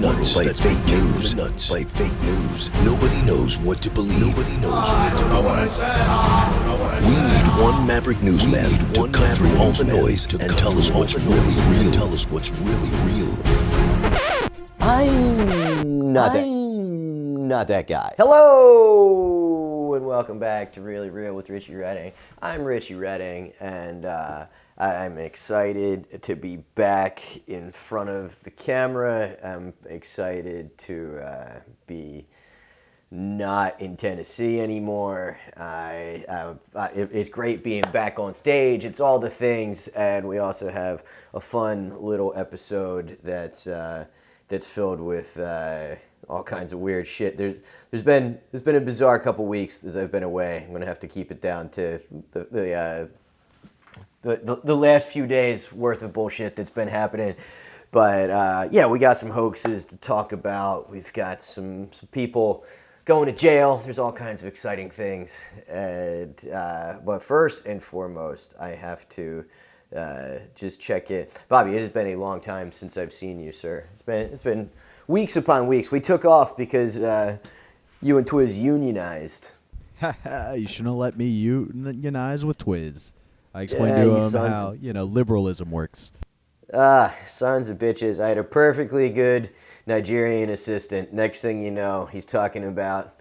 nuts by fake news. Nuts by fake news. Nobody knows what to believe. Nobody knows what to believe. We need one Maverick Newsman to cut through all the noise and tell us what's really real. Tell us what's really real. I'm not that guy. Hello and welcome back to Really Real with Richie Redding. I'm Richie Redding, and I'm excited to be back in front of the camera. I'm excited to be not in Tennessee anymore. It's great being back on stage. It's all the things, and we also have a fun little episode that's filled with all kinds of weird shit. There's been a bizarre couple weeks as I've been away. I'm gonna have to keep it down to the last few days worth of bullshit that's been happening. But yeah, we got some hoaxes to talk about. We've got some people going to jail. There's all kinds of exciting things. And but first and foremost, I have to just check in. Bobby, it has been a long time since I've seen you, sir. It's been weeks upon weeks. We took off because you and Twiz unionized. You shouldn't have let me unionize with Twiz. I explained to him how liberalism works. Sons of bitches. I had a perfectly good Nigerian assistant. Next thing you know, he's talking about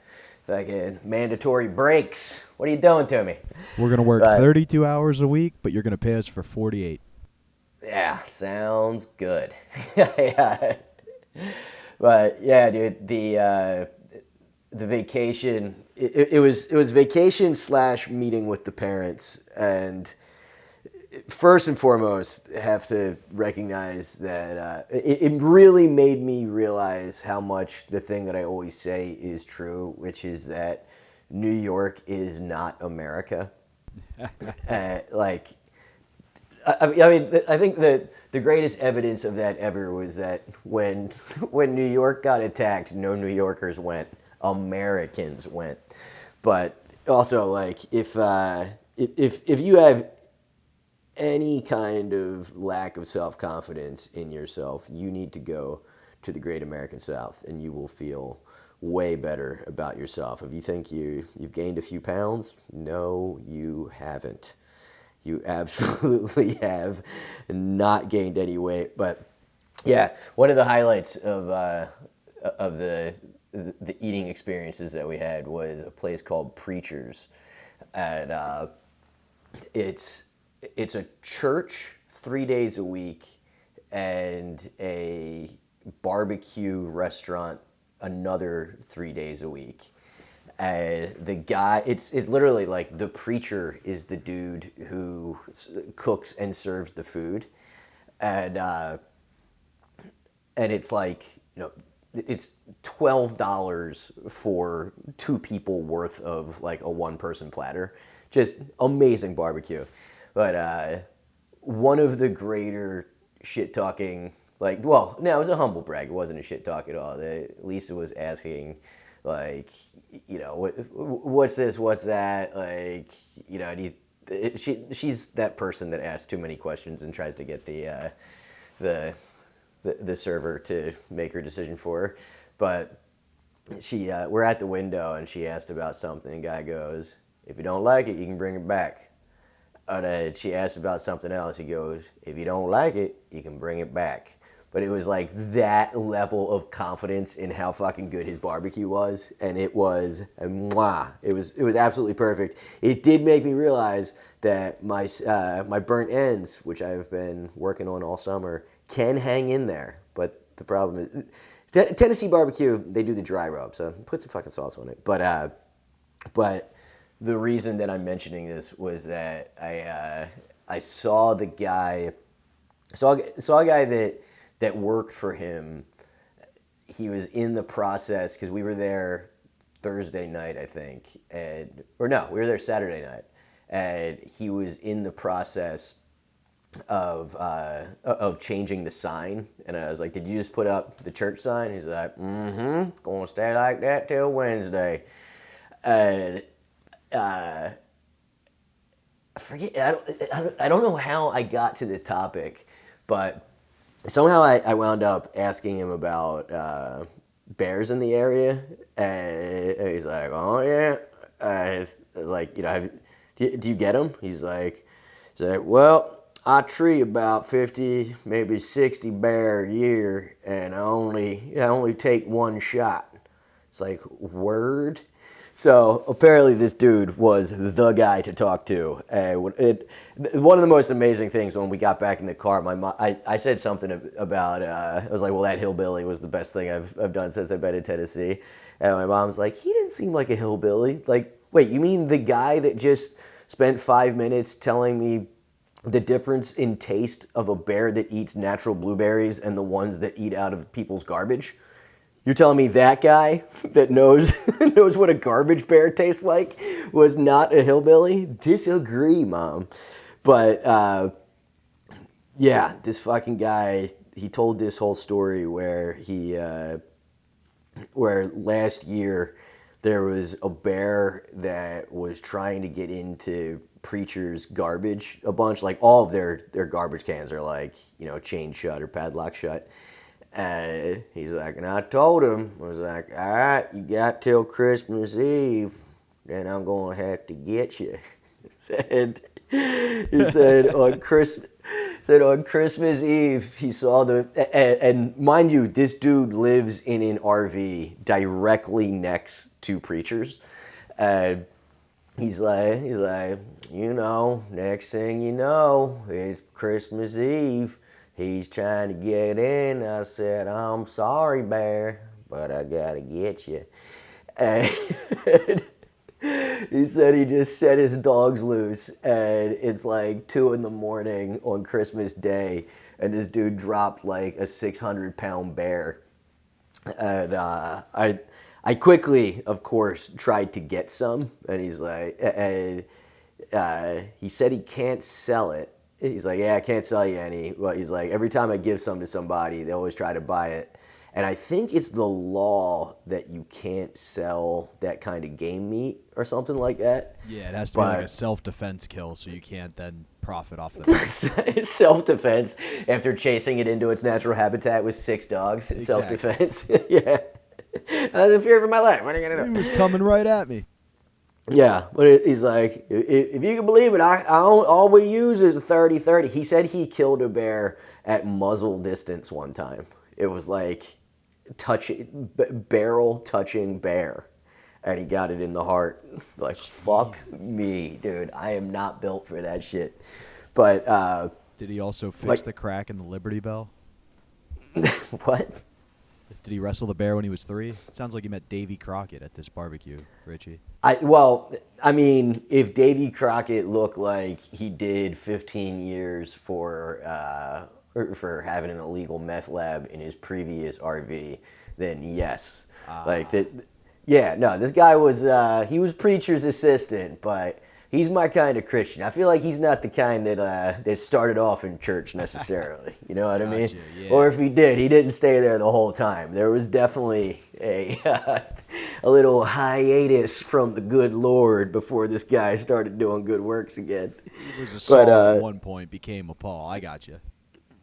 fucking mandatory breaks. What are you doing to me? We're going to work 32 hours a week, but you're going to pay us for 48. Yeah, sounds good. Yeah. But yeah, dude, the vacation, it was vacation / meeting with the parents, and first and foremost, have to recognize that it really made me realize how much the thing that I always say is true, which is that New York is not America. I think that the greatest evidence of that ever was that when New York got attacked, no New Yorkers went, Americans went. But also, like, if you have any kind of lack of self-confidence in yourself, you need to go to the Great American South, and you will feel way better about yourself. If you think you've gained a few pounds, no, you haven't. You absolutely have not gained any weight. But yeah, one of the highlights of the eating experiences that we had was a place called Preachers, and it's a church 3 days a week and a barbecue restaurant another 3 days a week. And the guy, it's literally like the preacher is the dude who cooks and serves the food. And it's like, it's $12 for 2 people worth of like a 1-person platter. Just amazing barbecue. But one of the greater shit-talking, it was a humble brag. It wasn't a shit-talk at all. Lisa was asking, like, what's this, what's that? Like, she's that person that asks too many questions and tries to get the server to make her decision for her. But we're at the window, and she asked about something, and guy goes, if you don't like it, you can bring it back. And she asked about something else. He goes, if you don't like it, you can bring it back. But it was like that level of confidence in how fucking good his barbecue was, and it was mwah. It was absolutely perfect. It did make me realize that my burnt ends, which I've been working on all summer, can hang in there. But the problem is, Tennessee barbecue, they do the dry rub, so put some fucking sauce on it. But the reason that I'm mentioning this was that I saw a guy that worked for him. He was in the process, because we were there Thursday night, I think, we were there Saturday night, and he was in the process of changing the sign, and I was like, did you just put up the church sign? He's like, gonna stay like that till Wednesday. And I forget. I don't know how I got to the topic, but somehow I wound up asking him about bears in the area, and he's like, "Oh yeah," like do you get them? He's like, "Well, I tree about 50, maybe 60 bear a year, and I only take one shot." It's like, word. So apparently, this dude was the guy to talk to. One of the most amazing things when we got back in the car, my mom, I said something about, I was like, well, that hillbilly was the best thing I've done since I've been in Tennessee. And my mom's like, he didn't seem like a hillbilly. Like, wait, you mean the guy that just spent 5 minutes telling me the difference in taste of a bear that eats natural blueberries and the ones that eat out of people's garbage? You're telling me that guy that knows knows what a garbage bear tastes like was not a hillbilly? Disagree, Mom. But yeah, this fucking guy, he told this whole story where where last year there was a bear that was trying to get into preachers' garbage a bunch. Like all of their garbage cans are like, chained shut or padlocked shut. He's like, and I told him, I was like, all right, you got till Christmas Eve, then I'm going to have to get you. He said on Christmas Eve, he saw and mind you, this dude lives in an RV directly next to preachers. He's like, next thing you know, it's Christmas Eve. He's trying to get in. I said, I'm sorry, bear, but I gotta get you. And he said he just set his dogs loose, and it's like 2 a.m. on Christmas Day, and this dude dropped like a 600-pound bear. And I quickly, of course, tried to get some, and he's like, he said he can't sell it. He's like, yeah, I can't sell you any. But he's like, every time I give some to somebody, they always try to buy it. And I think it's the law that you can't sell that kind of game meat or something like that. Yeah, it has to be like a self-defense kill, so you can't then profit off of it. It's self-defense after chasing it into its natural habitat with 6 dogs. It's self-defense. Yeah. I was in fear for my life. What are you going to do? He was coming right at me. Yeah, but he's like, if you can believe it, all we use is a 30-30. He said he killed a bear at muzzle distance one time. It was like barrel touching bear, and he got it in the heart. Like, fuck me, dude. I am not built for that shit. But did he also fix the crack in the Liberty Bell? What? Did he wrestle the bear when he was 3? It sounds like he met Davy Crockett at this barbecue, Richie. I mean, if Davy Crockett looked like he did 15 years for having an illegal meth lab in his previous RV, then yes. Like that. Yeah, no, this guy was he was preacher's assistant, but he's my kind of Christian. I feel like he's not the kind that started off in church necessarily. You know what I mean? Yeah. Or if he did, he didn't stay there the whole time. There was definitely a little hiatus from the good Lord before this guy started doing good works again. He was a Saul at one point, became a Paul. I got you.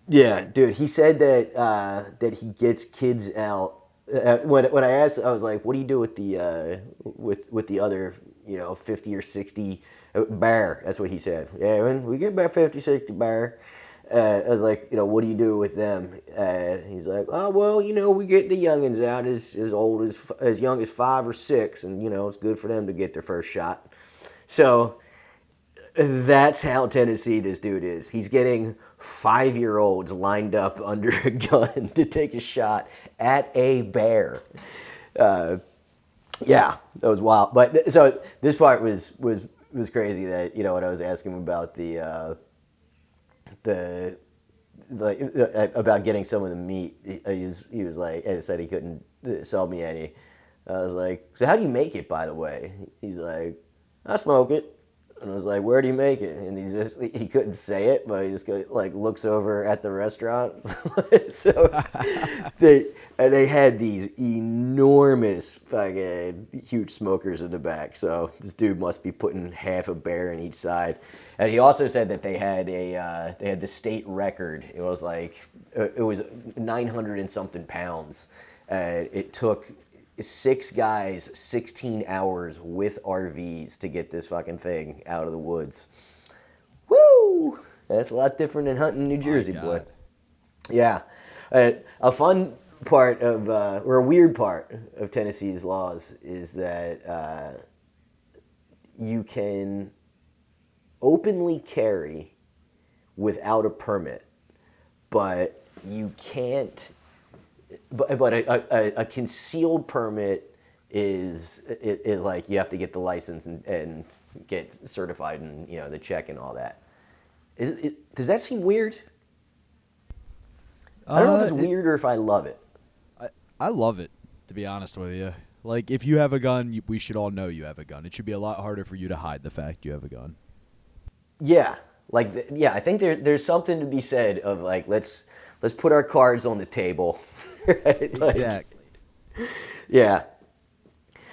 Yeah, dude. He said that he gets kids out. When I asked, I was like, "What do you do with the with the other 50 or 60 bear?" That's what he said. Yeah, when we get about 50, 60 bear. I was like, what do you do with them? He's like, oh well, we get the youngins out as young as 5 or 6, and it's good for them to get their first shot. So that's how Tennessee this dude is. He's getting 5-year-olds lined up under a gun to take a shot at a bear. Yeah, that was wild. But so this part was crazy. That when I was asking him about about getting some of the meat, he was like, and said he couldn't sell me any. I was like, so how do you make it, by the way? He's like, I smoke it. And I was like, where do you make it? And he couldn't say it, but he just looks over at the restaurant. So they had these enormous fucking huge smokers in the back. So this dude must be putting half a bear in each side. And he also said that they had the state record. It was 900 and something pounds. It took 6 guys 16 hours with RVs to get this fucking thing out of the woods. Woo! That's a lot different than hunting in New Jersey, boy. Yeah. A fun part of, or a weird part of Tennessee's laws is that you can openly carry without a permit, but you can't. But a concealed permit is like you have to get the license and get certified and the check and all that. Does that seem weird? I don't know if it's weird or if I love it. I love it, to be honest with you. Like, if you have a gun, we should all know you have a gun. It should be a lot harder for you to hide the fact you have a gun. Yeah, I think there's something to be said of let's put our cards on the table. Right? Exactly. Yeah.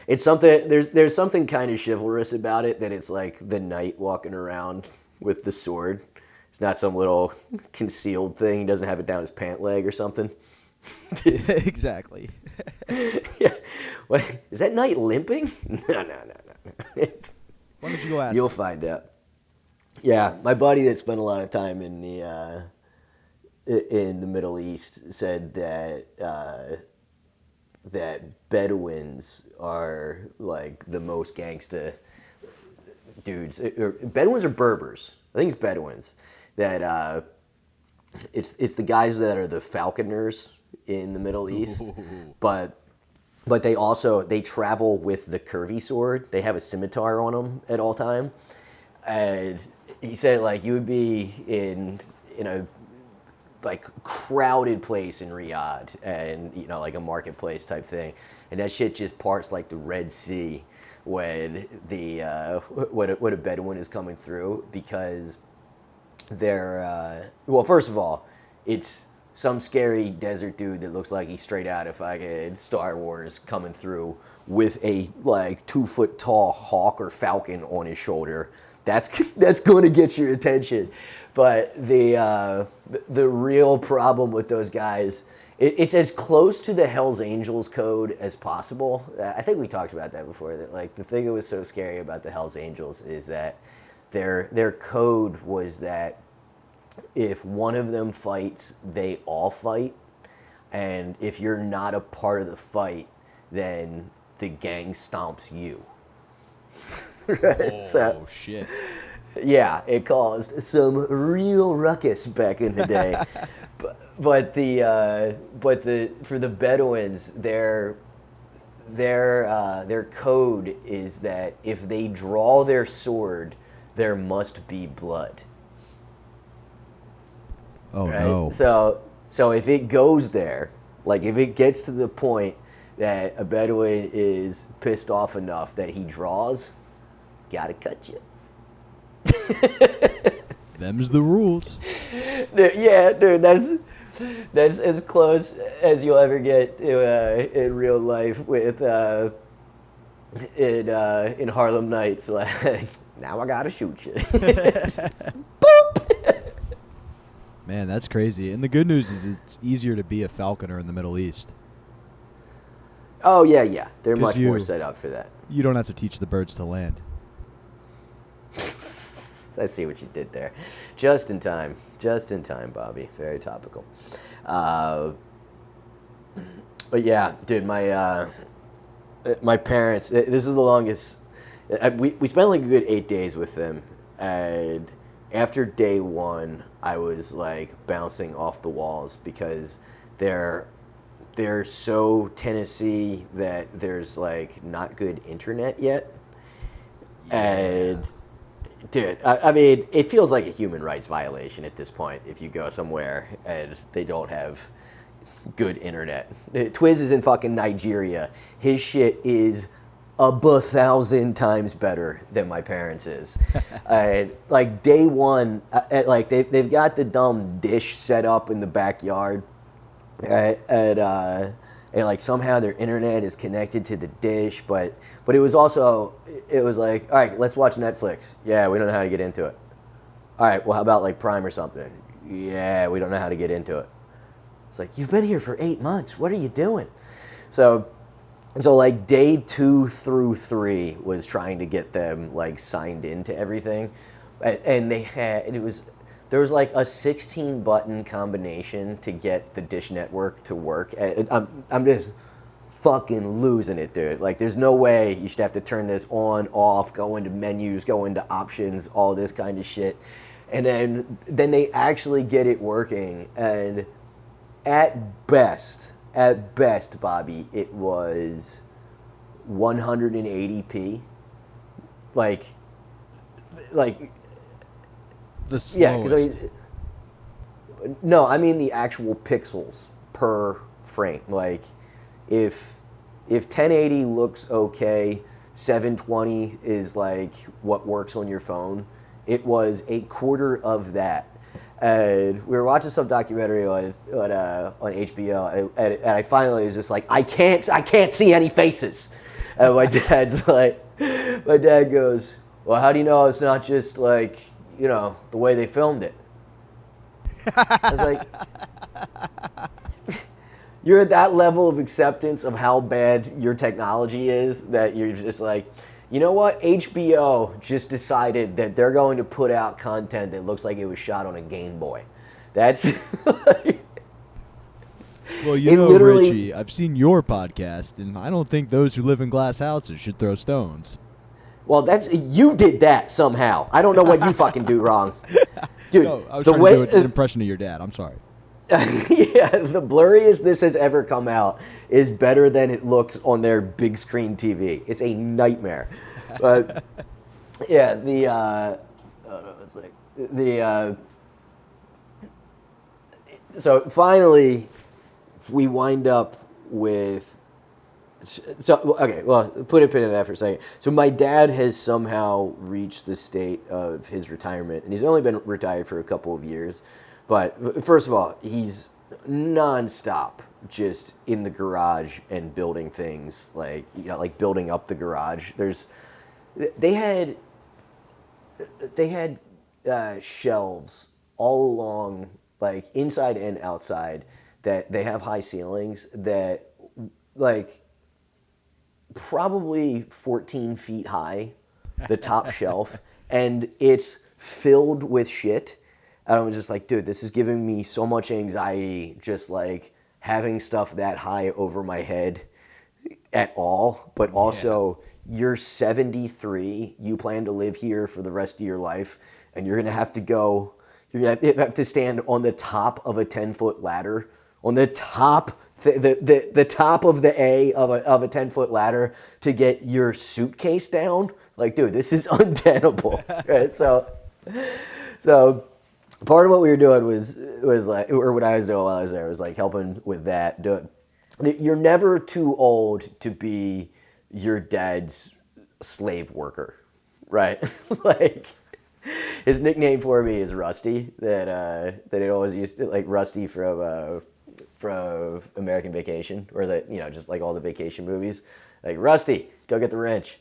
It's something there's something kind of chivalrous about it, that it's like the knight walking around with the sword. It's not some little concealed thing. He doesn't have it down his pant leg or something. Exactly. Yeah. What, is that knight limping? No. Why don't you go ask You'll him? find out. Yeah, my buddy that spent a lot of time in the Middle East said that Bedouins are like the most gangsta dudes. Bedouins or Berbers? I think it's Bedouins. That it's the guys that are the falconers in the Middle East, but they travel with the curvy sword. They have a scimitar on them at all time, and he said you would be in a crowded place in Riyadh, and like a marketplace type thing, and that shit just parts like the Red Sea when when a Bedouin is coming through, because they're first of all, it's some scary desert dude that looks like he's straight out of fucking Star Wars coming through with a 2-foot tall hawk or falcon on his shoulder. That's going to get your attention. But the real problem with those guys, it's as close to the Hell's Angels code as possible. I think we talked about that before. That the thing that was so scary about the Hell's Angels is that their code was that if one of them fights, they all fight, and if you're not a part of the fight, then the gang stomps you. Right? Oh, shit. Yeah, it caused some real ruckus back in the day. but for the Bedouins, their code is that if they draw their sword, there must be blood. Oh, right? no. So if it goes there, if it gets to the point that a Bedouin is pissed off enough that he draws, gotta cut you. Them's the rules. Yeah, dude, that's as close as you'll ever get in real life with in Harlem Nights. Now I gotta shoot you. Boop. Man, that's crazy. And the good news is it's easier to be a falconer in the Middle East. Oh yeah, they're much more set up for that. You don't have to teach the birds to land. I see what you did there. Just in time, Bobby. Very topical. But yeah, dude, my parents. This is the longest. We spent a good 8 days with them, and after day 1, I was bouncing off the walls because they're so Tennessee that there's not good internet yet, and. Dude, I mean, it feels like a human rights violation at this point if you go somewhere and they don't have good internet. Twiz is in fucking Nigeria. His shit is 1,000 times better than my parents is. Like day one, like they've got the dumb dish set up in the backyard, and like somehow their internet is connected to the dish, but it was like, all right, let's watch Netflix. Yeah, we don't know how to get into it. All right, well, how about like Prime or something? Yeah, we don't know how to get into it. It's like, you've been here for 8 months. What are you doing? So like day 2 through 3 was trying to get them like signed into everything, and there was like a 16 button combination to get the Dish Network to work. I'm just fucking losing it, dude. Like, there's no way you should have to turn this on, off, go into menus, go into options, all this kind of shit. And then they actually get it working, and at best, Bobby, it was 180p. Like The slowest. yeah, because no, I mean the actual pixels per frame. Like, if 1080 looks okay, 720 is like what works on your phone. It was a quarter of that. And we were watching some documentary on HBO, and I finally was just like, I can't see any faces. And my dad goes, well, how do you know it's not just like, you know, the way they filmed it? I was like, you're at that level of acceptance of how bad your technology is that you're just like, you know what? HBO just decided that they're going to put out content that looks like it was shot on a Game Boy. That's like, well, you know, Richie, I've seen your podcast, and I don't think those who live in glass houses should throw stones. well, you did that somehow. I don't know what you fucking do wrong. Dude, No, I was trying to do an impression of your dad. I'm sorry. Yeah, the blurriest this has ever come out is better than it looks on their big screen TV. It's a nightmare. But yeah, so finally we wind up with. So okay, well, put a pin in that for a second. So my dad has somehow reached the state of his retirement, and he's only been retired for a couple of years. But first of all, he's nonstop just in the garage and building things, like, you know, like building up the garage. They had shelves all along, like inside and outside, that they have high ceilings that like probably 14 feet high, the top shelf, and it's filled with shit. And I was just like, dude, this is giving me so much anxiety, just like having stuff that high over my head at all. But also, you're 73, you plan to live here for the rest of your life, and you're gonna have to stand on the top of a 10-foot ladder, on the top, the top of the A of a 10-foot ladder to get your suitcase down. Like, dude, this is untenable, right? So part of what we were doing was like, or what I was doing while I was there was like helping with that. You're never too old to be your dad's slave worker, right? Like, his nickname for me is Rusty. That it always used to, like, Rusty from American Vacation, or that, you know, just like all the vacation movies. Like, Rusty, go get the wrench.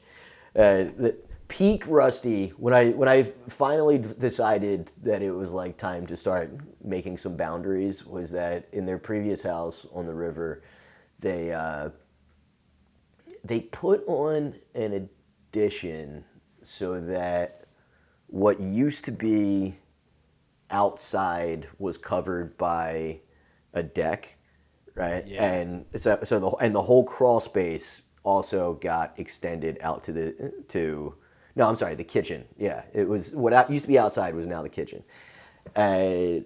The peak Rusty, when I finally decided that it was like time to start making some boundaries, was that in their previous house on the river, they put on an addition so that what used to be outside was covered by a deck, right? Yeah. And so the whole crawl space also got extended out to the kitchen. Yeah, it was what used to be outside was now the kitchen. To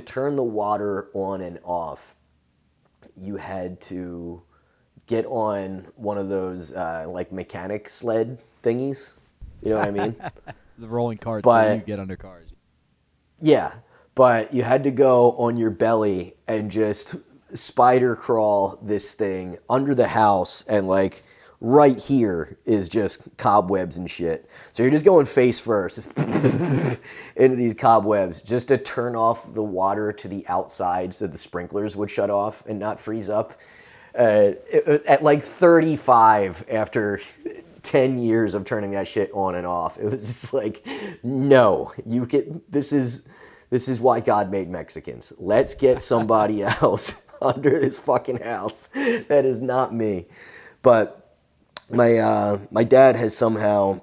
turn the water on and off, you had to get on one of those like mechanic sled thingies. You know what I mean? The rolling carts But- that you get under cars. Yeah, but you had to go on your belly and just spider crawl this thing under the house and like right here is just cobwebs and shit. So you're just going face first into these cobwebs just to turn off the water to the outside so the sprinklers would shut off and not freeze up. At like 35, after 10 years of turning that shit on and off, it was just like, no, you get, this is why God made Mexicans. Let's get somebody else under this fucking house. That is not me. But my dad has somehow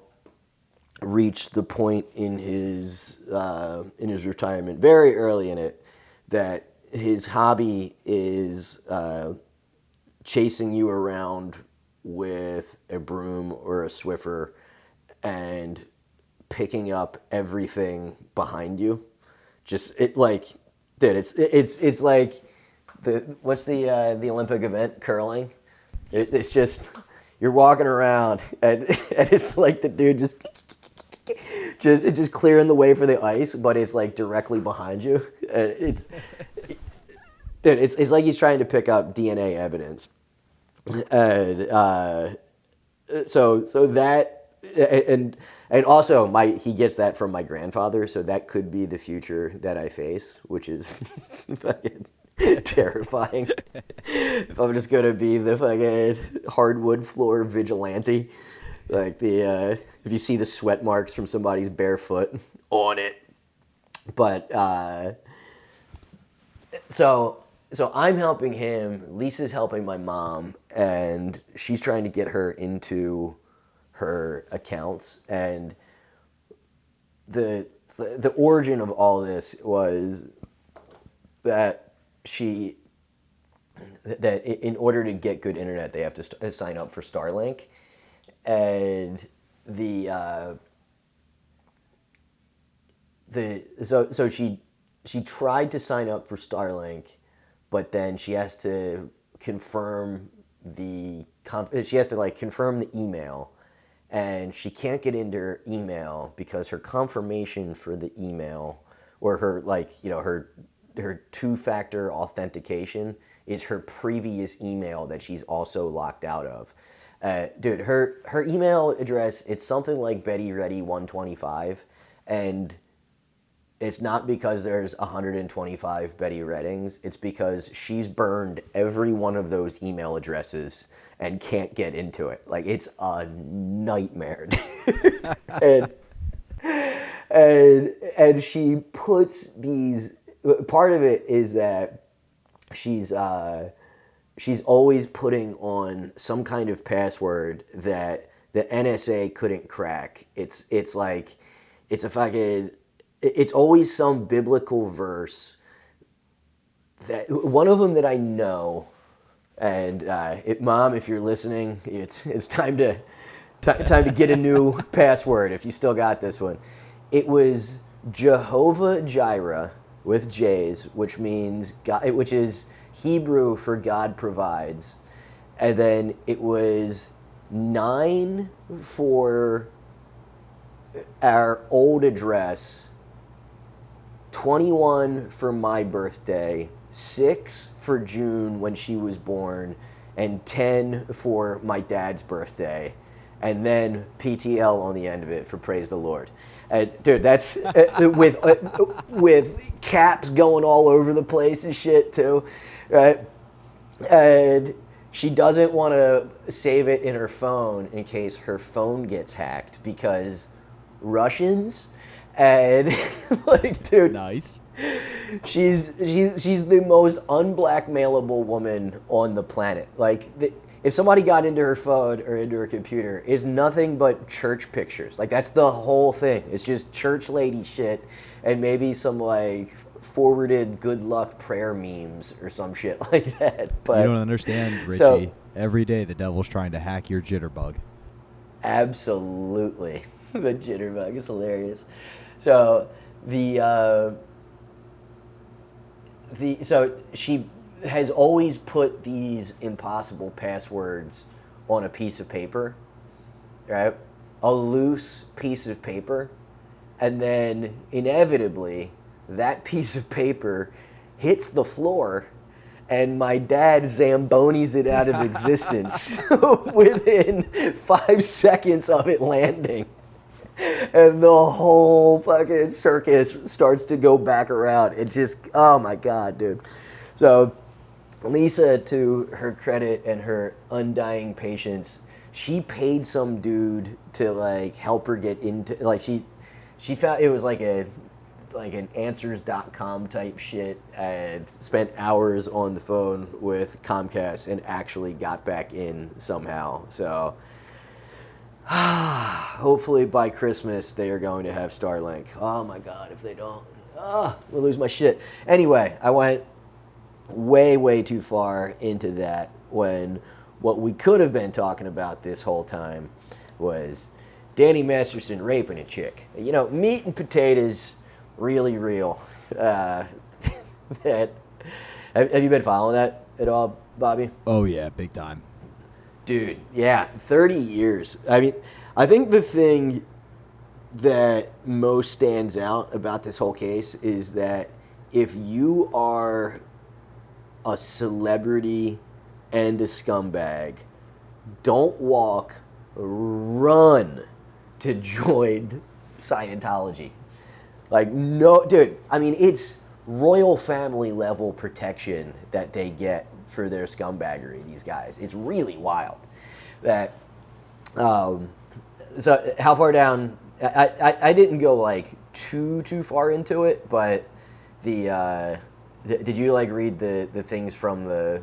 reached the point in his retirement, very early in it, that his hobby is chasing you around with a broom or a Swiffer and picking up everything behind you. Just it's like what's the Olympic event, curling? It's just, you're walking around and it's like the dude just clearing the way for the ice, but it's like directly behind you. It's like he's trying to pick up DNA evidence. And so that, and also he gets that from my grandfather, so that could be the future that I face, which is fucking terrifying. If I'm just gonna be the fucking hardwood floor vigilante, like if you see the sweat marks from somebody's bare foot on it. But so I'm helping him. Lisa's helping my mom, and she's trying to get her into her accounts. And the origin of all this was that in order to get good internet, they have to sign up for Starlink, and so she tried to sign up for Starlink, but then she has to confirm confirm the email, and she can't get into her email because her confirmation for the email, or her her two-factor authentication, is her previous email that she's also locked out of. Dude, her email address, it's something like Betty Reddy 125, and it's not because there's 125 Betty Reddings. It's because she's burned every one of those email addresses and can't get into it. Like, it's a nightmare. and she puts these. Part of it is that she's always putting on some kind of password that the NSA couldn't crack. It's always some biblical verse. That one of them that I know, and Mom, if you're listening, it's time to get a new password. If you still got this one, it was Jehovah Jireh with J's, which means God, which is Hebrew for God provides, and then it was 9 for our old address, 21 for my birthday, 6 for June when she was born, and 10 for my dad's birthday, and then PTL on the end of it for praise the Lord. Dude, that's with caps going all over the place and shit too, right? And she doesn't want to save it in her phone in case her phone gets hacked because Russians. And like, dude, Nice. she's the most unblackmailable woman on the planet. Like, if somebody got into her phone or into her computer, it's nothing but church pictures. Like, that's the whole thing. It's just church lady shit and maybe some like forwarded good luck prayer memes or some shit like that. But You don't understand, Richie. So, Every day the devil's trying to hack your jitterbug. absolutely. The jitterbug is hilarious. So so she has always put these impossible passwords on a piece of paper, right? A loose piece of paper, and then inevitably that piece of paper hits the floor and my dad Zambonis it out of existence within 5 seconds of it landing. And the whole fucking circus starts to go back around. It just, oh my God, dude. So Lisa, to her credit and her undying patience, she paid some dude to like help her get into, like she found, it was like an answers.com type shit, and spent hours on the phone with Comcast and actually got back in somehow. So hopefully by Christmas they are going to have Starlink. Oh my God, if they don't, we'll lose my shit. Anyway, I went way too far into that when what we could have been talking about this whole time was Danny Masterson raping a chick. You know, meat and potatoes, really real. Have you been following that at all, Bobby? Oh yeah, big time. Dude, yeah, 30 years. I mean, I think the thing that most stands out about this whole case is that if you are a celebrity and a scumbag, don't walk, run to join Scientology. Like, no, dude, I mean, it's royal family level protection that they get for their scumbaggery, these guys. It's really wild. That, so how far down, I didn't go like too far into it, but did you like read the things from the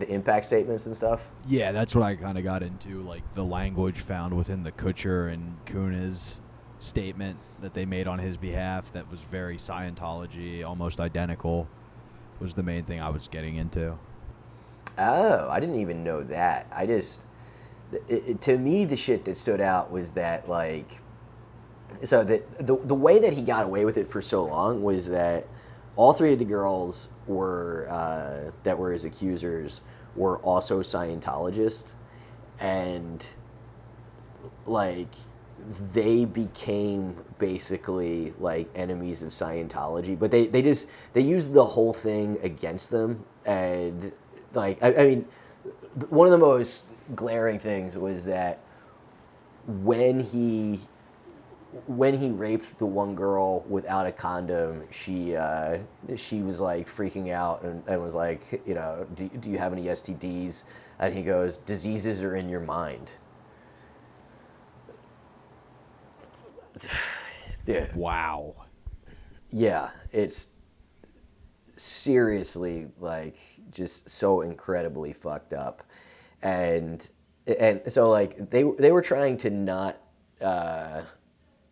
impact statements and stuff? Yeah, that's what I kind of got into, like the language found within the Kutcher and Kunis statement that they made on his behalf that was very Scientology, almost identical, was the main thing I was getting into. Oh, I didn't even know that. I just, to me, the shit that stood out was that, like, so the way that he got away with it for so long was that all three of the girls were that were his accusers were also Scientologists, and like they became basically like enemies of Scientology, but they used the whole thing against them. And like I mean, one of the most glaring things was that when he raped the one girl without a condom, she was like freaking out and was like, you know, do you have any STDs? And he goes, diseases are in your mind. Dude. Wow. Yeah, it's seriously like just so incredibly fucked up. And so like they were trying to not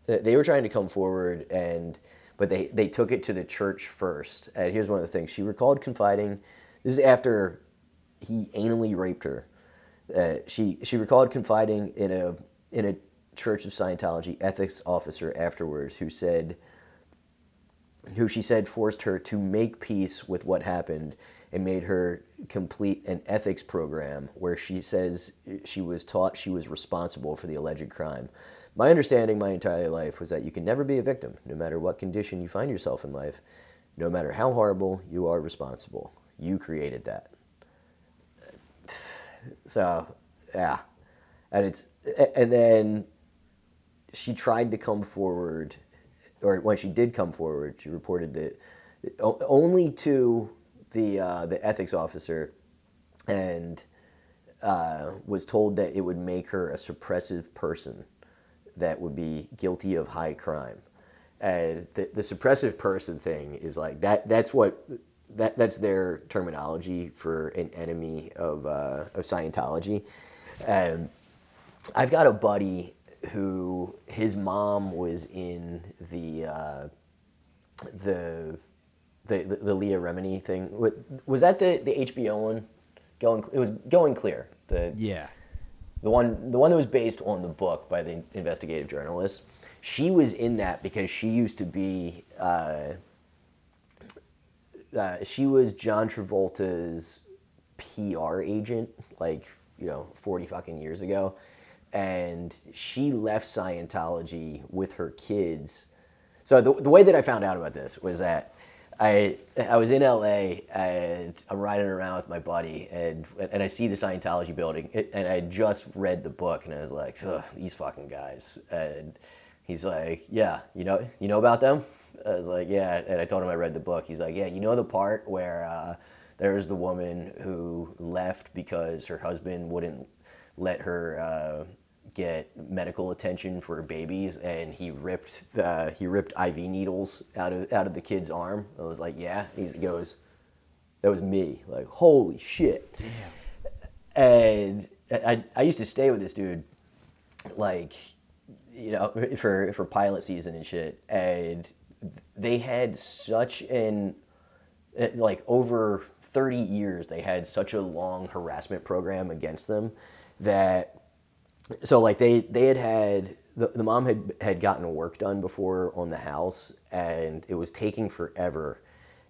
they were trying to come forward, but they took it to the church first. And here's one of the things she recalled confiding. This is after he anally raped her. She recalled confiding in a Church of Scientology ethics officer afterwards, who she said forced her to make peace with what happened and made her complete an ethics program where she says she was taught she was responsible for the alleged crime. My understanding my entire life was that you can never be a victim, no matter what condition you find yourself in life. No matter how horrible, you are responsible. You created that. So, yeah. And then she tried to come forward, or when she did come forward, she reported that only to the ethics officer, and was told that it would make her a suppressive person that would be guilty of high crime. And the suppressive person thing is like that's their terminology for an enemy of Scientology. And I've got a buddy who his mom was in the Leah Remini thing. Was that the HBO one? It was Going Clear. Yeah. The one that was based on the book by the investigative journalist. She was in that because she used to be she was John Travolta's PR agent, like, 40 fucking years ago. And she left Scientology with her kids. So the way that I found out about this was that I was in LA and I'm riding around with my buddy and I see the Scientology building and I had just read the book and I was like, ugh, these fucking guys. And he's like, yeah, you know about them? I was like, yeah. And I told him I read the book. He's like, yeah, you know the part where there's the woman who left because her husband wouldn't let her get medical attention for babies, and he ripped IV needles out of the kid's arm. I was like, yeah. He goes, that was me. Like, holy shit. Damn. And I used to stay with this dude, like, you know, for pilot season and shit, and they had such an, like, over 30 years they had such a long harassment program against them that, so like they had the mom had gotten work done before on the house and it was taking forever,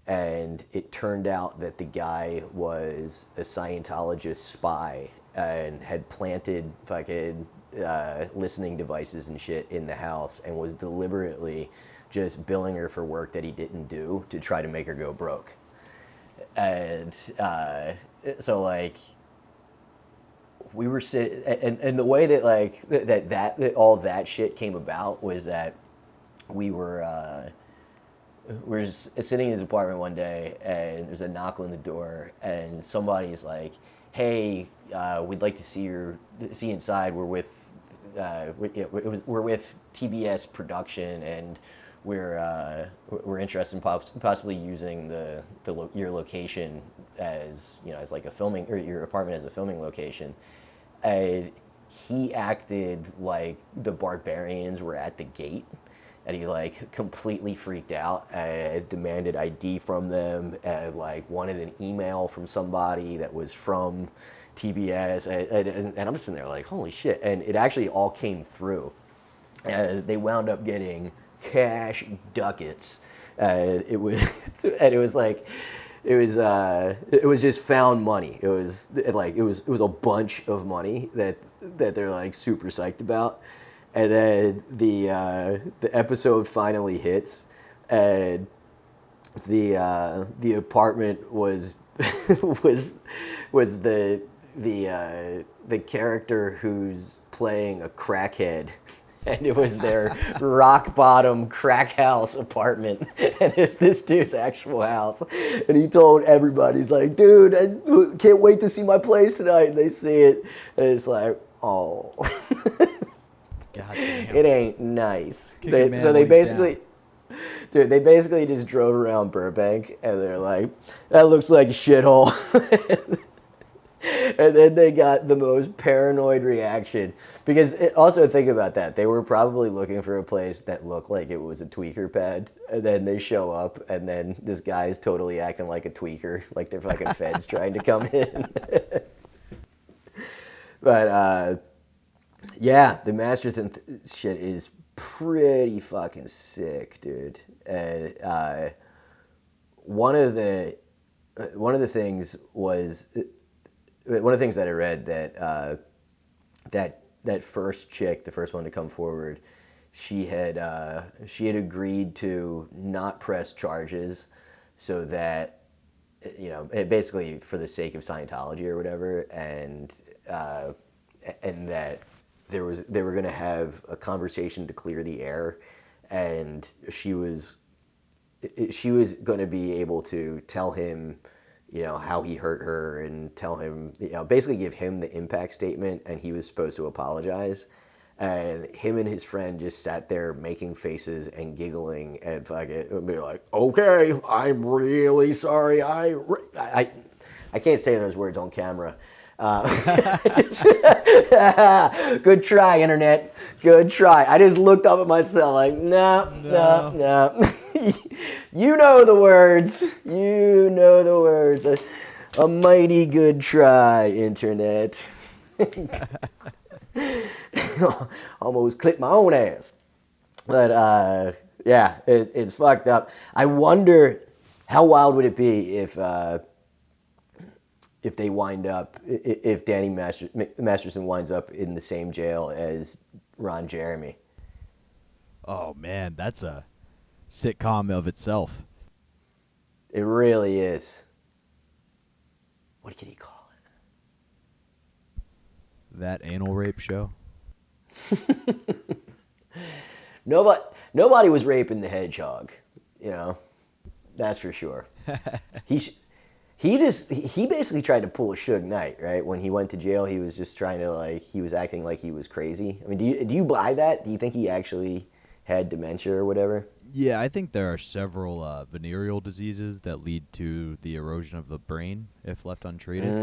and it turned out that the guy was a Scientologist spy and had planted fucking listening devices and shit in the house and was deliberately just billing her for work that he didn't do to try to make her go broke. And so like we were sitting, and the way that like that all that shit came about was that we were sitting in his apartment one day and there's a knock on the door and somebody's like, hey, we'd like to see inside. We're with we're with TBS production and we're interested in possibly using your location as, you know, as like a filming, or your apartment as a filming location. And he acted like the barbarians were at the gate, and he like completely freaked out and demanded ID from them and like wanted an email from somebody that was from TBS, and I'm sitting there like, holy shit. And it actually all came through, and they wound up getting cash ducats. It was just found money. It was a bunch of money that they're like super psyched about. And then the episode finally hits, and the apartment was the character who's playing a crackhead. And it was their rock bottom crack house apartment. And it's this dude's actual house. And he told everybody, he's like, dude, I can't wait to see my place tonight. And they see it. And it's like, oh. God damn. It ain't nice. They basically just drove around Burbank and they're like, that looks like a shithole. And then they got the most paranoid reaction. Because also think about that. They were probably looking for a place that looked like it was a tweaker pad. And then they show up and then this guy is totally acting like a tweaker. Like they're fucking feds trying to come in. But yeah, the Masterson shit is pretty fucking sick, dude. And one of the things that I read that first chick, the first one to come forward, she had agreed to not press charges, so that, you know, basically for the sake of Scientology or whatever, and that they were going to have a conversation to clear the air, and she was going to be able to tell him, you know, how he hurt her and tell him, you know, basically give him the impact statement, and he was supposed to apologize. And him and his friend just sat there making faces and giggling and fucking be like, okay, I'm really sorry. I can't say those words on camera. Good try, internet. Good try. I just looked up at myself like, no. You know the words. You know the words. A mighty good try, internet. Almost clipped my own ass. But yeah, it's fucked up. I wonder how wild would it be if they wind up, if Danny Masterson winds up in the same jail as Ron Jeremy. Oh man, that's a sitcom of itself. It really is. What could he call it? That anal rape show? Nobody was raping the hedgehog, you know. That's for sure. He basically tried to pull a Suge Knight, right? When he went to jail, he was just trying to he was acting like he was crazy. I mean, do you buy that? Do you think he actually had dementia or whatever? Yeah, I think there are several venereal diseases that lead to the erosion of the brain if left untreated.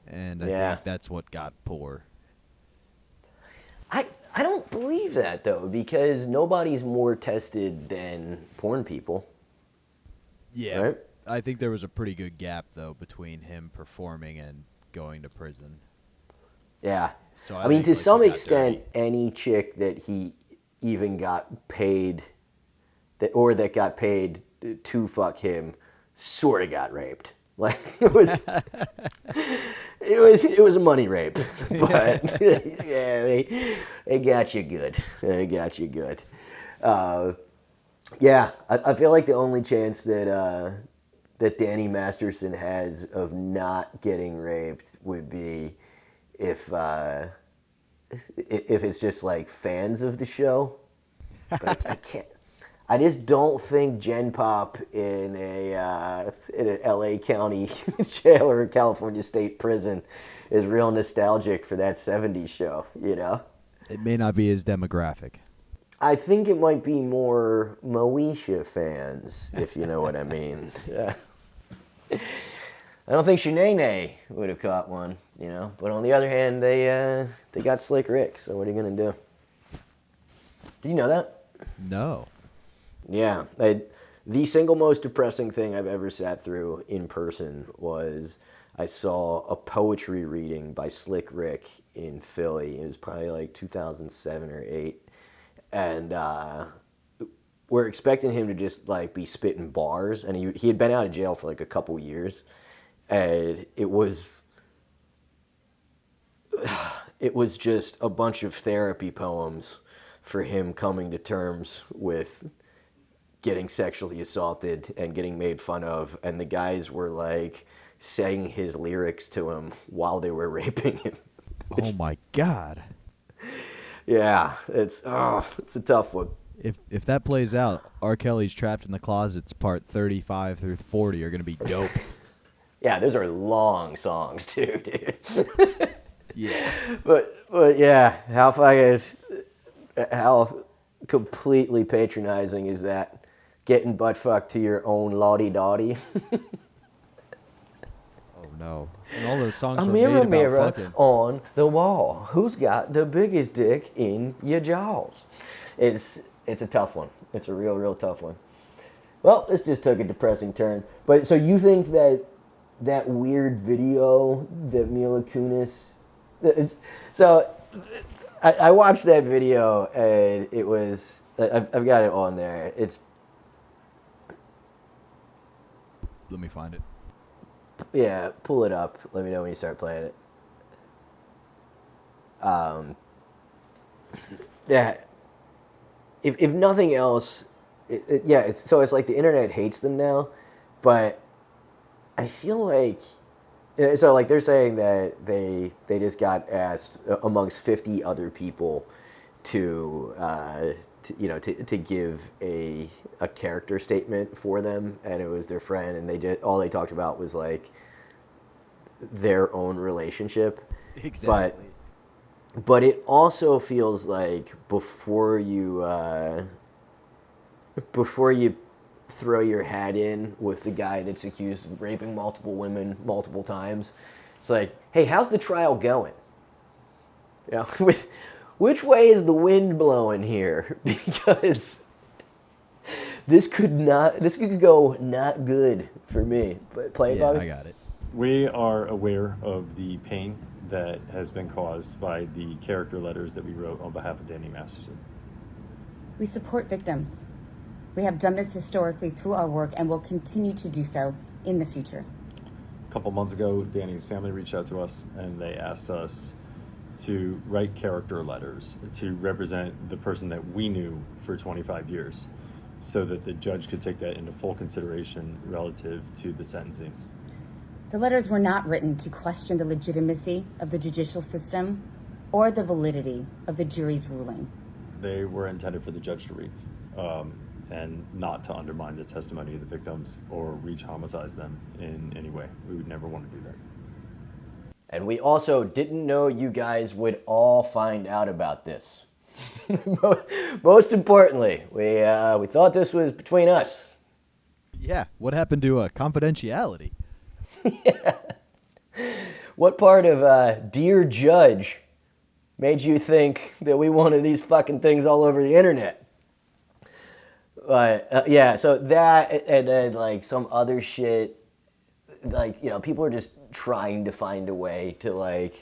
And I think that's what got poor. I don't believe that, though, because nobody's more tested than porn people. Yeah. Right? I think there was a pretty good gap, though, between him performing and going to prison. Yeah. So I mean, think, to some he got extent, dirty. any chick that he even got paid, that got paid to fuck him, sort of got raped. Like it was a money rape, but yeah, they got you good. They got you good. Yeah, I feel like the only chance that Danny Masterson has of not getting raped would be if it's just like fans of the show. But I can't. I just don't think Gen Pop in an LA County jail or a California State prison is real nostalgic for that 70s show, you know? It may not be his demographic. I think it might be more Moesha fans, if you know what I mean. Yeah. I don't think Shanae would have caught one, you know? But on the other hand, they got Slick Rick, so what are you going to do? Did you know that? No. Yeah, the single most depressing thing I've ever sat through in person was I saw a poetry reading by Slick Rick in Philly. It was probably like 2007 or 8. And we're expecting him to just like be spitting bars. And he had been out of jail for like a couple years. And it was just a bunch of therapy poems for him coming to terms with getting sexually assaulted and getting made fun of, and the guys were like saying his lyrics to him while they were raping him. Oh my God. Yeah, it's a tough one. If that plays out, R. Kelly's Trapped in the Closets part 35 through 40 are going to be dope. Yeah, those are long songs too, dude. Yeah. But yeah, how completely patronizing is that? Getting butt fucked to your own Lottie Dottie. Oh no. And all those songs A were mirror, made about mirror fucking. on the wall. Who's got the biggest dick in your jaws? It's a tough one. It's a real tough one. Well, this just took a depressing turn. But so you think that weird video that Mila Kunis... So I watched that video and it was... I've got it on there. Let me find it. Yeah, pull it up. Let me know when you start playing it. Yeah. If nothing else, it's like the internet hates them now, but I feel like so like they're saying that they just got asked amongst 50 other people to give a character statement for them, and it was their friend, and all they talked about was like their own relationship. Exactly. But it also feels like before you throw your hat in with the guy that's accused of raping multiple women multiple times, it's like, hey, how's the trial going? You know, which way is the wind blowing here? Because this could go not good for me. But play it, Bobby. I got it. We are aware of the pain that has been caused by the character letters that we wrote on behalf of Danny Masterson. We support victims. We have done this historically through our work and will continue to do so in the future. A couple months ago, Danny's family reached out to us and they asked us to write character letters to represent the person that we knew for 25 years. so that the judge could take that into full consideration relative to the sentencing. The letters were not written to question the legitimacy of the judicial system or the validity of the jury's ruling. They were intended for the judge to read, and not to undermine the testimony of the victims or re-traumatize them in any way. We would never want to do that. And we also didn't know you guys would all find out about this. Most importantly, we thought this was between us. Yeah, what happened to confidentiality? What part of Dear Judge made you think that we wanted these fucking things all over the internet? But yeah, so that, and then like some other shit, like, you know, people are just trying to find a way to like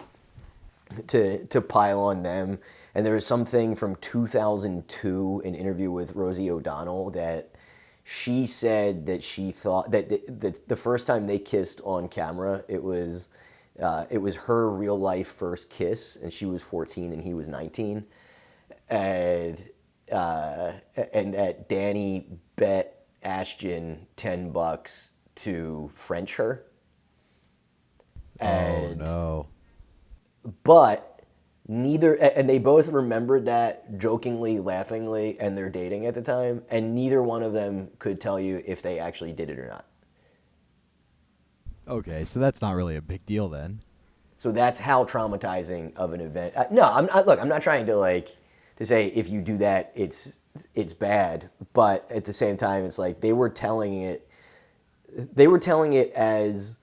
to pile on them. And there was something from 2002, an interview with Rosie O'Donnell, that she said that she thought that the first time they kissed on camera, it was her real life first kiss, and she was 14 and he was 19, and that Danny bet Ashton $10 to French her. And, oh no! But neither, and they both remembered that jokingly, laughingly, and they're dating at the time, and neither one of them could tell you if they actually did it or not. Okay, so that's not really a big deal then. So that's how traumatizing of an event. No, I'm not trying to say if you do that, it's bad. But at the same time, it's like they were telling it as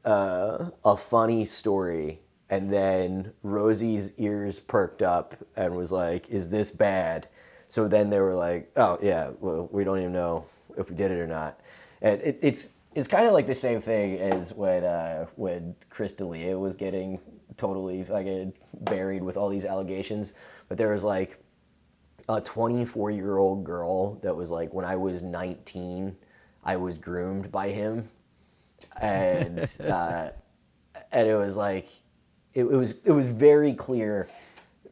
a funny story. And then Rosie's ears perked up and was like, is this bad? So then they were like, oh, yeah, well, we don't even know if we did it or not. And it's kind of like the same thing as when Chris D'Elia was getting totally fucking buried with all these allegations. But there was like a 24-year-old girl that was like, when I was 19, I was groomed by him. And and it was like, it was very clear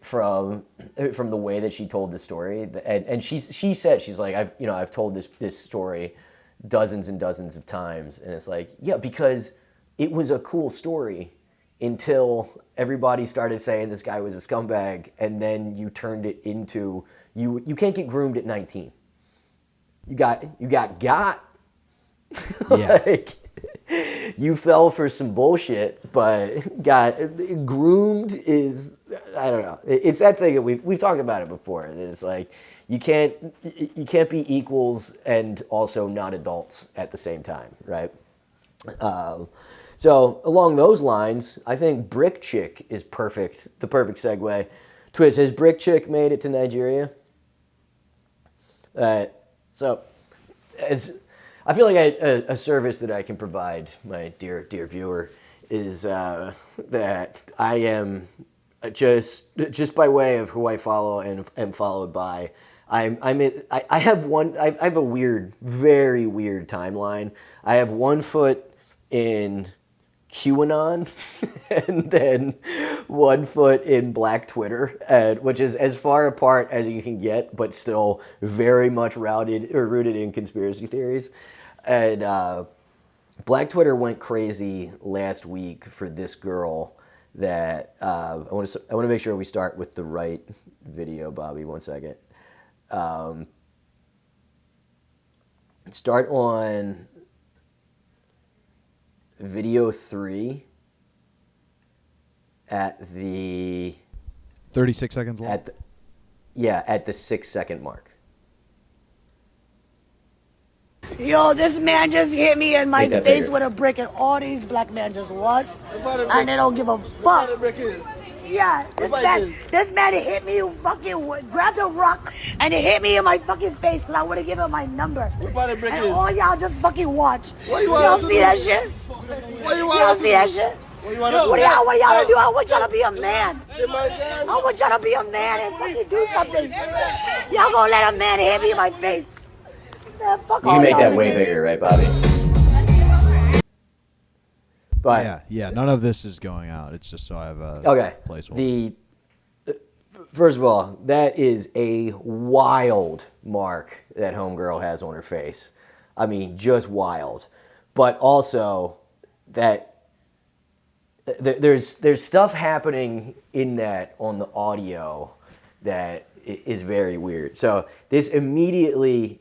from the way that she told the story, and she said, she's like, I've told this story dozens and dozens of times, and it's like, yeah, because it was a cool story until everybody started saying this guy was a scumbag, and then you turned it into you can't get groomed at 19. You got Yeah. like, you fell for some bullshit, but got groomed is, I don't know. It's that thing that we've talked about it before. That it's like you can't be equals and also not adults at the same time, right? So along those lines, I think Brick Chick is perfect. The perfect segue. Twiz, has Brick Chick made it to Nigeria? So I feel like a service that I can provide my dear viewer is that I am just by way of who I follow and am followed by. I have a weird, very weird timeline. I have one foot in QAnon and then one foot in Black Twitter, which is as far apart as you can get, but still very much rooted in conspiracy theories. And Black Twitter went crazy last week for this girl that I want to make sure we start with the right video, Bobby. 1 second. Start on video 3 at the 36 seconds long. at the 6 second mark. Yo, this man just hit me in my face with a brick, and all these black men just watch, and they don't give a fuck. Yeah, this man hit me, fucking grabbed a rock, and he hit me in my fucking face because I would have given him my number. And all y'all just fucking watch. Y'all see that shit? Y'all see that shit? What y'all gonna do? I want y'all to be a man. I want y'all to be a man and fucking do something. Y'all gonna let a man hit me in my face? Man, fuck You all can make y'all that way niggas. bigger, right, Bobby? But Yeah, none of this is going out. It's just so I have a okay, placeholder. first of all, that is a wild mark that homegirl has on her face. I mean, just wild. But also that there's stuff happening in that on the audio that is very weird. So this immediately,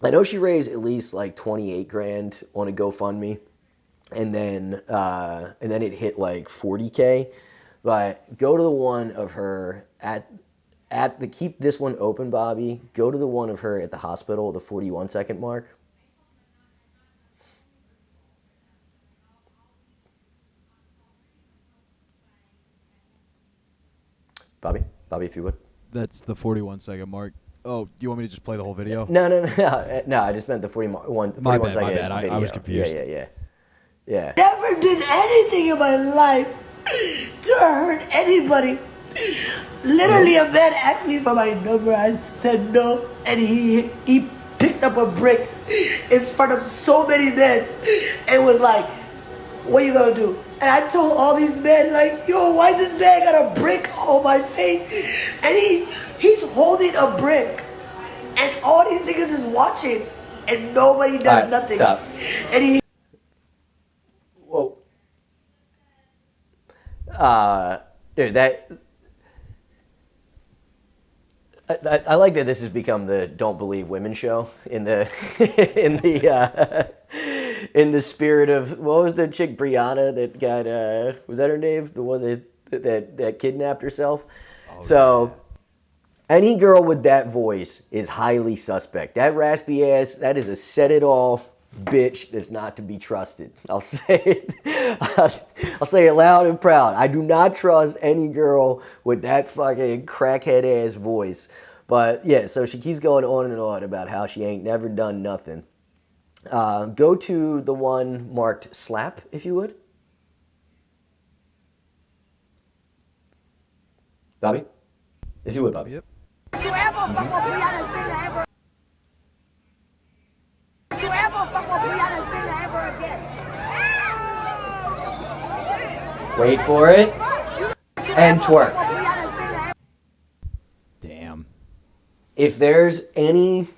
I know she raised at least like 28 grand on a GoFundMe, and then it hit like 40K. But go to the one of her at the, keep this one open, Bobby. Go to the one of her at the hospital, the 41-second mark. Bobby, if you would. That's the 41-second mark. Oh, do you want me to just play the whole video? No. I just meant the 41 My second bad. I was video. confused. Yeah. Never did anything in my life to hurt anybody. Literally, a man asked me for my number. I said no, and he picked up a brick in front of so many men and was like, "What you gonna do?" And I told all these men, like, "Yo, why this man got a brick on my face?" And he's holding a brick, and all these niggas is watching, and nobody does Alright, nothing. stop. And he. Whoa. Dude, I like that this has become the Don't Believe Women show in the in the spirit of, what was the chick Brianna that got was that her name, the one that kidnapped herself? So any girl with that voice is highly suspect. That raspy ass, that is a set it off bitch that's not to be trusted. I'll say it. I'll say it loud and proud. I do not trust any girl with that fucking crackhead ass voice. But yeah, so she keeps going on and on about how she ain't never done nothing. Go to the one marked slap, if you would. Bobby? If you would, Bobby. Yep. You ever fuck with Brianna Taylor ever? You ever fuck with Brianna Taylor ever again? Wait for it. And twerk. Damn. If there's any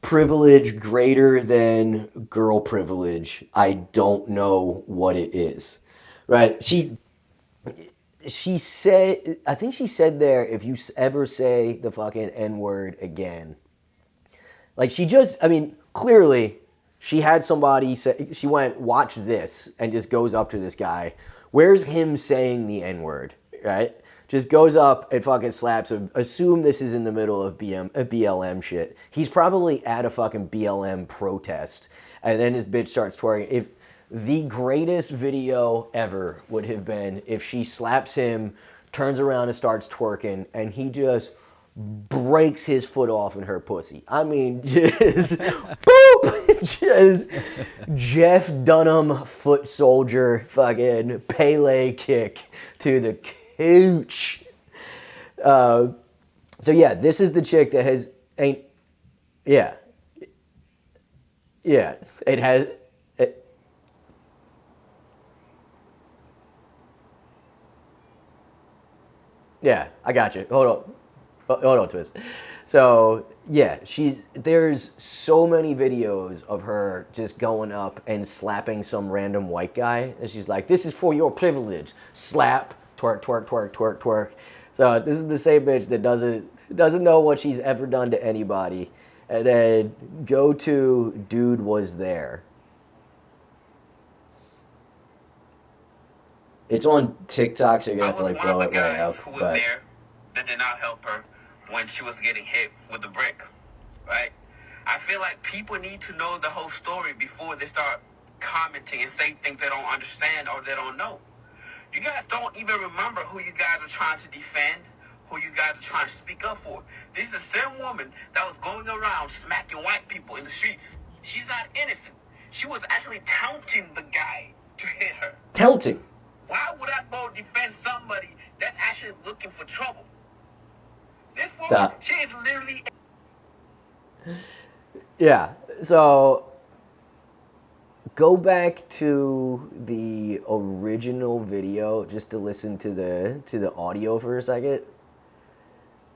privilege greater than girl privilege, I don't know what it is. Right? She said, I think she said there, if you ever say the fucking N-word again. Like, she just, I mean, clearly she had somebody say, she went, watch this, and just goes up to this guy. Where's him saying the N-word, right? Just goes up and fucking slaps him. Assume this is in the middle of BLM shit. He's probably at a fucking BLM protest. And then this bitch starts twerking. If the greatest video ever would have been if she slaps him, turns around and starts twerking, and he just breaks his foot off in her pussy. I mean, just boop, just Jeff Dunham foot soldier fucking Pele kick to the cooch. So yeah, this is the chick that has it has. Yeah, I got you. Hold on, Twist. So yeah, there's so many videos of her just going up and slapping some random white guy, and she's like, "This is for your privilege." Slap, twerk, twerk, twerk, twerk, twerk. So this is the same bitch that doesn't know what she's ever done to anybody, and then go to dude was there. It's on TikTok, so you're gonna have to like blow it way up. Who was there that did not help her when she was getting hit with the brick, right? I feel like people need to know the whole story before they start commenting and say things they don't understand or they don't know. You guys don't even remember who you guys are trying to defend, who you guys are trying to speak up for. This is the same woman that was going around smacking white people in the streets. She's not innocent. She was actually taunting the guy to hit her. Taunting. Why would I go defend somebody that's actually looking for trouble? This woman, Stop. she is literally... Yeah, so go back to the original video just to listen to the audio for a second.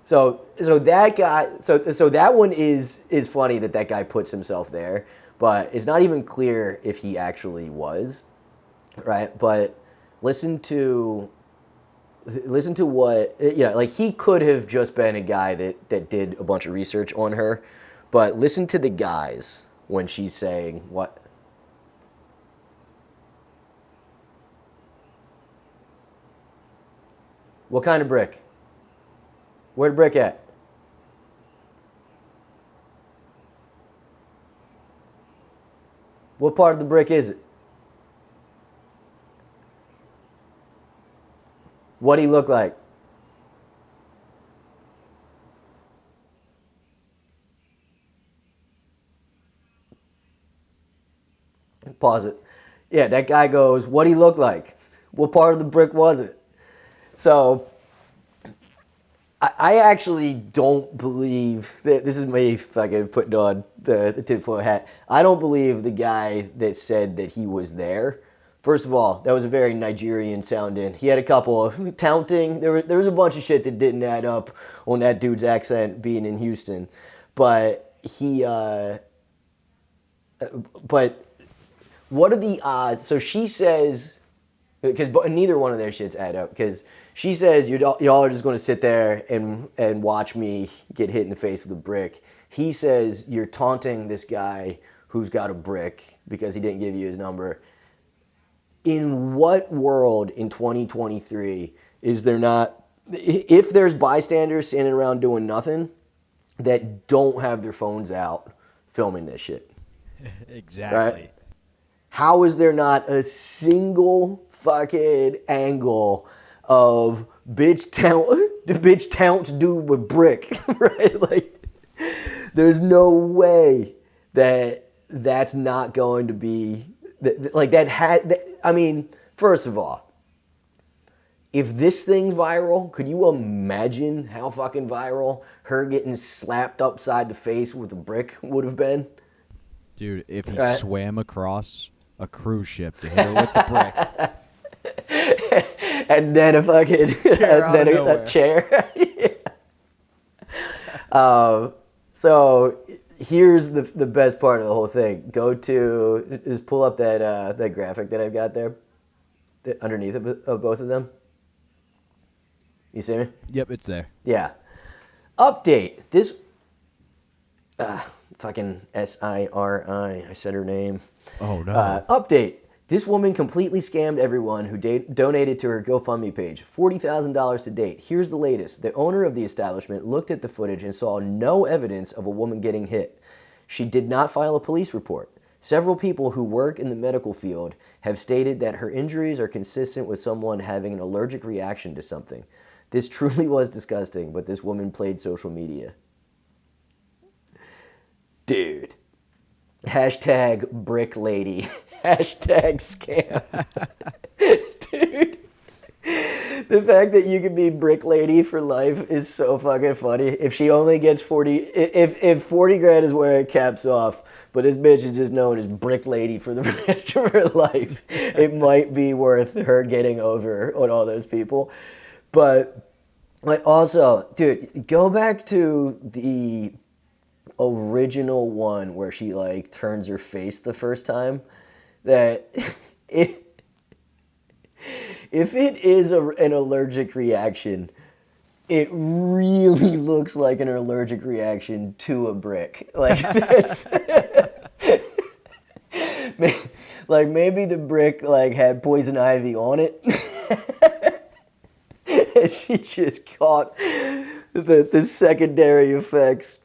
So that guy, so that one is funny that guy puts himself there, but it's not even clear if he actually was, right? But listen to what, like he could have just been a guy that did a bunch of research on her, but listen to the guys when she's saying what. What kind of brick? Where the brick at? What part of the brick is it? What'd he look like? Pause it. Yeah, that guy goes, what'd he look like? What part of the brick was it? So, I actually don't believe that this is me fucking putting on the tinfoil hat. I don't believe the guy that said that he was there. First of all, that was a very Nigerian sounding. He had a couple of taunting. There was a bunch of shit that didn't add up on that dude's accent being in Houston. But but what are the odds? So she says, because neither one of their shits add up, because she says, y'all are just going to sit there and watch me get hit in the face with a brick. He says, you're taunting this guy who's got a brick because he didn't give you his number. In what world in 2023 is there not, if there's bystanders standing around doing nothing that don't have their phones out filming this shit? Exactly. Right? How is there not a single fucking angle of the bitch taunts dude with brick, right? Like, there's no way that's not going to be like that. I mean, first of all, if this thing's viral, could you imagine how fucking viral her getting slapped upside the face with a brick would have been? Dude, if he swam across a cruise ship to hit her with the brick. And then a fucking a chair. So here's the best part of the whole thing. Just pull up that graphic that I've got there, underneath of both of them. You see me? Yep, it's there. Yeah. Update. This fucking SIRI. I said her name. Oh no. Update. This woman completely scammed everyone who donated to her GoFundMe page. $40,000 to date. Here's the latest. The owner of the establishment looked at the footage and saw no evidence of a woman getting hit. She did not file a police report. Several people who work in the medical field have stated that her injuries are consistent with someone having an allergic reaction to something. This truly was disgusting, but this woman played social media. Dude. Hashtag brick lady. Hashtag scam. Dude. The fact that you can be brick lady for life is so fucking funny. If she only gets 40, if 40 grand is where it caps off, but this bitch is just known as brick lady for the rest of her life, it might be worth her getting over on all those people. But also, dude, go back to the original one where she like turns her face the first time. That if it is an allergic reaction, it really looks like an allergic reaction to a brick. Like that's like maybe the brick like had poison ivy on it. And she just caught the secondary effects.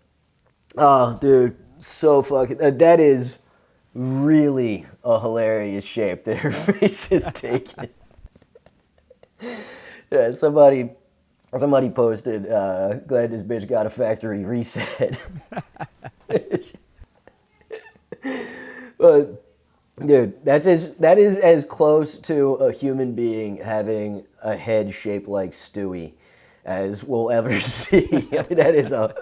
Oh, dude, so fucking that is really a hilarious shape that her face is taking. Yeah, somebody posted, glad this bitch got a factory reset. But, dude, that is as close to a human being having a head shaped like Stewie as we'll ever see. I mean, that is a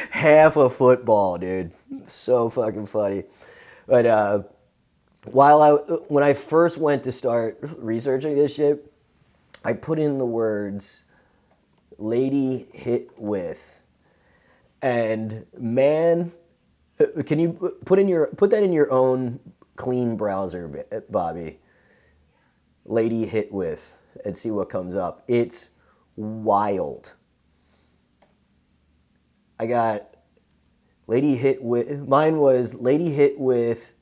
half a football, dude. So fucking funny. But when I first went to start researching this shit, I put in the words lady hit with. And man, can you put that in your own clean browser, Bobby? Lady hit with, and see what comes up. It's wild. I got lady hit with, mine was lady hit with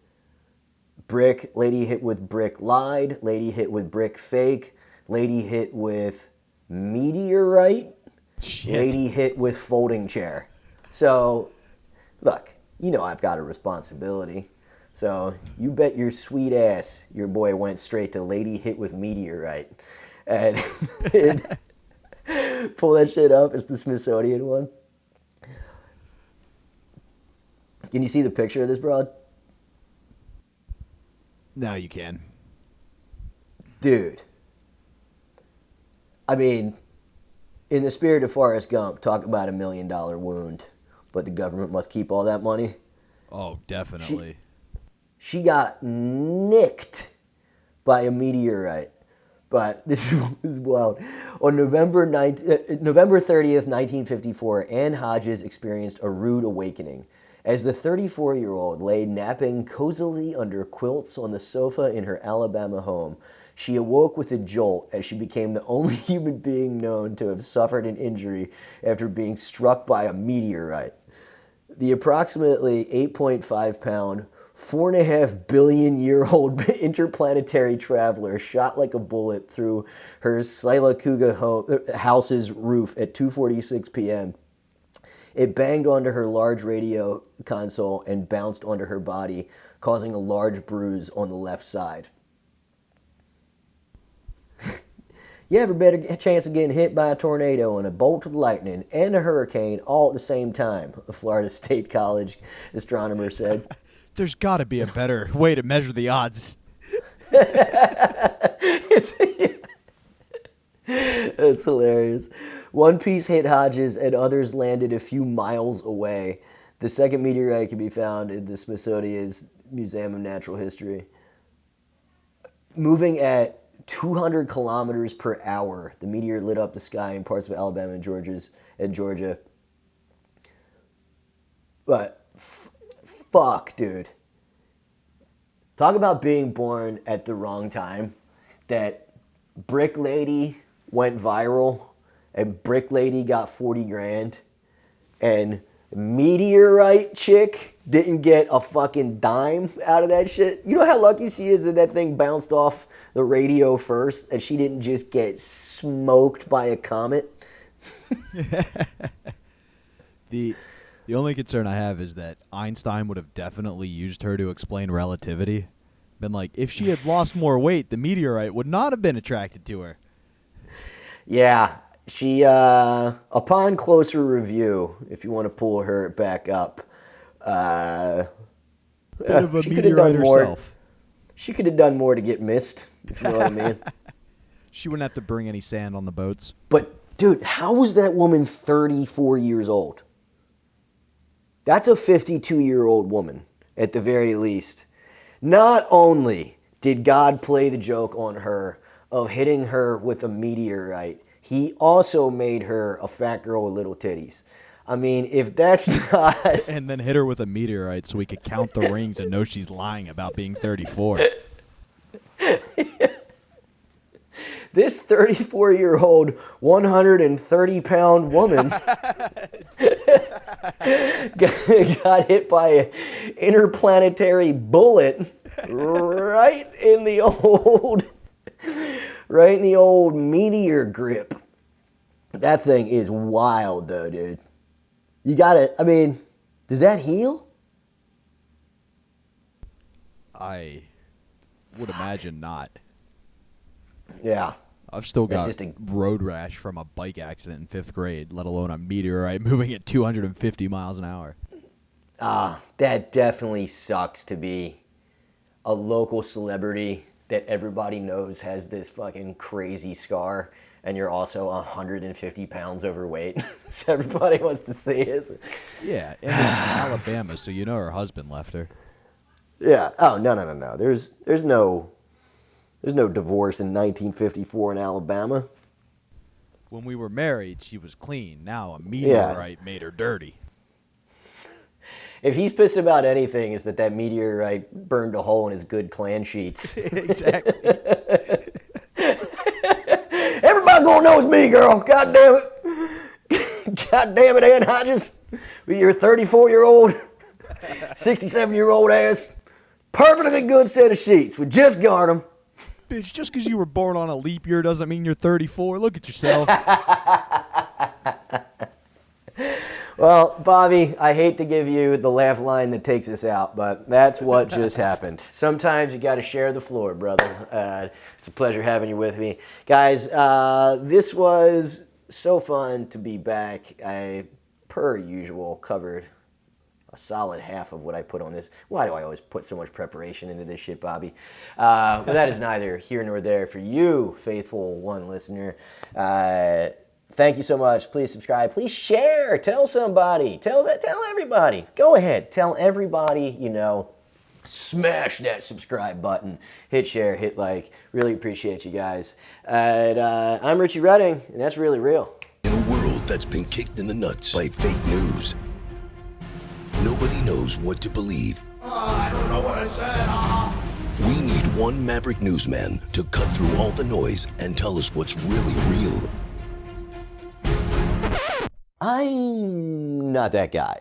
brick, lady hit with brick lied, lady hit with brick fake, lady hit with meteorite, Shit. lady hit with folding chair. So, look, you know I've got a responsibility. So, you bet your sweet ass your boy went straight to lady hit with meteorite. And pull that shit up. It's the Smithsonian one. Can you see the picture of this broad? Now you can. Dude. I mean, in the spirit of Forrest Gump, talk about $1 million wound, but the government must keep all that money. Oh, definitely. She got nicked by a meteorite. But this is wild. On November 30th, 1954, Ann Hodges experienced a rude awakening. As the 34-year-old lay napping cozily under quilts on the sofa in her Alabama home, she awoke with a jolt as she became the only human being known to have suffered an injury after being struck by a meteorite. The approximately 8.5-pound, 4.5 billion year old interplanetary traveler shot like a bullet through her Sylacauga house's roof at 2:46 p.m. It banged onto her large radio console and bounced onto her body, causing a large bruise on the left side. You have a better chance of getting hit by a tornado and a bolt of lightning and a hurricane all at the same time, a Florida State College astronomer said. There's got to be a better way to measure the odds. It's hilarious. One piece hit Hodges and others landed a few miles away. The second meteorite can be found in the Smithsonian's Museum of Natural History. Moving at 200 kilometers per hour, the meteor lit up the sky in parts of Alabama and Georgia. But fuck, dude. Talk about being born at the wrong time. That Brick Lady went viral, and Brick Lady got 40 grand, and Meteorite Chick didn't get a fucking dime out of that shit. You know how lucky she is that thing bounced off the radio first, and she didn't just get smoked by a comet? The only concern I have is that Einstein would have definitely used her to explain relativity. Been like, if she had lost more weight, the meteorite would not have been attracted to her. Yeah, she, upon closer review, if you want to pull her back up, Bit of a she could have meteorite done more. herself. She could have done more to get missed, if you know what I mean. She wouldn't have to bring any sand on the boats. But, dude, how was that woman 34 years old? That's a 52-year-old woman, at the very least. Not only did God play the joke on her of hitting her with a meteorite, he also made her a fat girl with little titties. I mean, if that's not... And then hit her with a meteorite so we could count the rings and know she's lying about being 34. This 34-year-old, 130-pound woman got hit by an interplanetary bullet right in the old meteor grip. That thing is wild, though, dude. You gotta, I mean, does that heal? I would imagine not. Yeah. I've still That's got just a- road rash from a bike accident in 5th grade, let alone a meteorite moving at 250 miles an hour. That definitely sucks to be a local celebrity that everybody knows has this fucking crazy scar, and you're also 150 pounds overweight. So everybody wants to see it. Yeah, and it's Alabama, so you know her husband left her. Yeah. Oh, no. There's no divorce in 1954 in Alabama. When we were married, she was clean. Now a meteorite made her dirty. If he's pissed about anything, is that meteorite burned a hole in his good clan sheets. Exactly. Everybody's gonna know it's me, girl. God damn it. God damn it, Ann Hodges. With your 34-year-old, 67-year-old ass. Perfectly good set of sheets. We just got them. Bitch, just because you were born on a leap year doesn't mean you're 34. Look at yourself. Well, Bobby, I hate to give you the laugh line that takes us out, but that's what just happened. Sometimes you got to share the floor, brother. It's a pleasure having you with me. Guys, this was so fun to be back. I, per usual, covered a solid half of what I put on this. Why do I always put so much preparation into this shit, Bobby? But that is neither here nor there for you, faithful one listener. Thank you so much. Please subscribe. Please share. Tell somebody. Tell everybody. Go ahead. Tell everybody you know. Smash that subscribe button. Hit share. Hit like. Really appreciate you guys. And I'm Richie Redding, and that's really real. In a world that's been kicked in the nuts by fake news, nobody knows what to believe. I don't know what I said. We need one Maverick newsman to cut through all the noise and tell us what's really real. I'm not that guy.